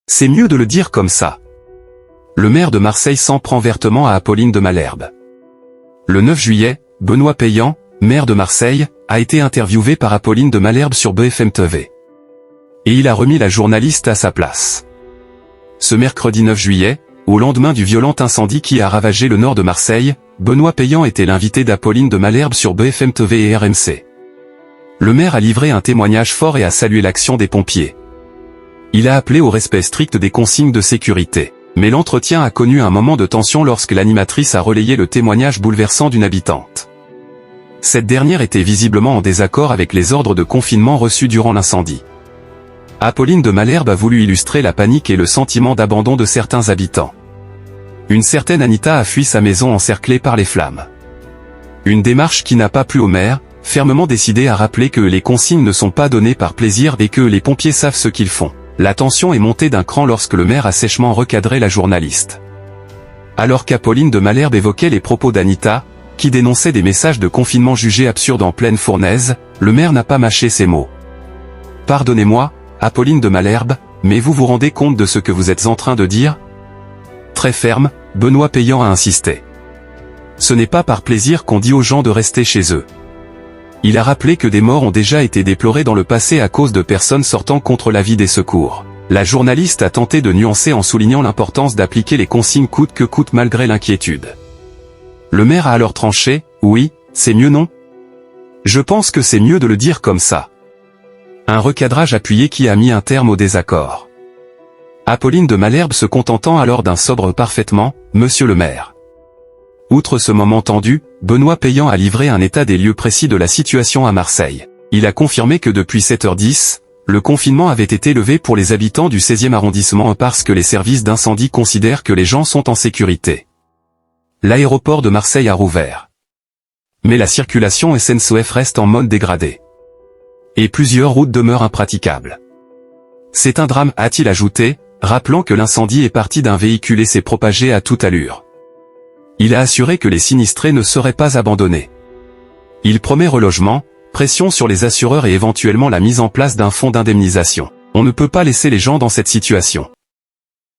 C'est mieux de le dire comme ça. Le maire de Marseille s'en prend vertement à Apolline de Malherbe. Le 9 juillet, Benoît Payan, maire de Marseille, a été interviewé par Apolline de Malherbe sur BFM TV. Et il a remis la journaliste à sa place. Ce mercredi 9 juillet, au lendemain du violent incendie qui a ravagé le nord de Marseille, Benoît Payan était l'invité d'Apolline de Malherbe sur BFM TV et RMC. Le maire a livré un témoignage fort et a salué l'action des pompiers. Il a appelé au respect strict des consignes de sécurité. Mais l'entretien a connu un moment de tension lorsque l'animatrice a relayé le témoignage bouleversant d'une habitante. Cette dernière était visiblement en désaccord avec les ordres de confinement reçus durant l'incendie. Apolline de Malherbe a voulu illustrer la panique et le sentiment d'abandon de certains habitants. Une certaine Anita a fui sa maison encerclée par les flammes. Une démarche qui n'a pas plu au maire, fermement décidé à rappeler que les consignes ne sont pas données par plaisir et que les pompiers savent ce qu'ils font. La tension est montée d'un cran lorsque le maire a sèchement recadré la journaliste. Alors qu'Apolline de Malherbe évoquait les propos d'Anita, qui dénonçait des messages de confinement jugés absurdes en pleine fournaise, le maire n'a pas mâché ses mots. « Pardonnez-moi, Apolline de Malherbe, mais vous vous rendez compte de ce que vous êtes en train de dire ?» Très ferme, Benoît Payan a insisté. Ce n'est pas par plaisir qu'on dit aux gens de rester chez eux. Il a rappelé que des morts ont déjà été déplorés dans le passé à cause de personnes sortant contre l'avis des secours. La journaliste a tenté de nuancer en soulignant l'importance d'appliquer les consignes coûte que coûte malgré l'inquiétude. Le maire a alors tranché, « Oui, c'est mieux non ? Je pense que c'est mieux de le dire comme ça. » Un recadrage appuyé qui a mis un terme au désaccord. Apolline de Malherbe se contentant alors d'un sobre parfaitement, « Monsieur le maire. » Outre ce moment tendu, Benoît Payan a livré un état des lieux précis de la situation à Marseille. Il a confirmé que depuis 7h10, le confinement avait été levé pour les habitants du 16e arrondissement parce que les services d'incendie considèrent que les gens sont en sécurité. L'aéroport de Marseille a rouvert. Mais la circulation SNCF reste en mode dégradé. Et plusieurs routes demeurent impraticables. C'est un drame, a-t-il ajouté, rappelant que l'incendie est parti d'un véhicule et s'est propagé à toute allure. Il a assuré que les sinistrés ne seraient pas abandonnés. Il promet relogement, pression sur les assureurs et éventuellement la mise en place d'un fonds d'indemnisation. On ne peut pas laisser les gens dans cette situation.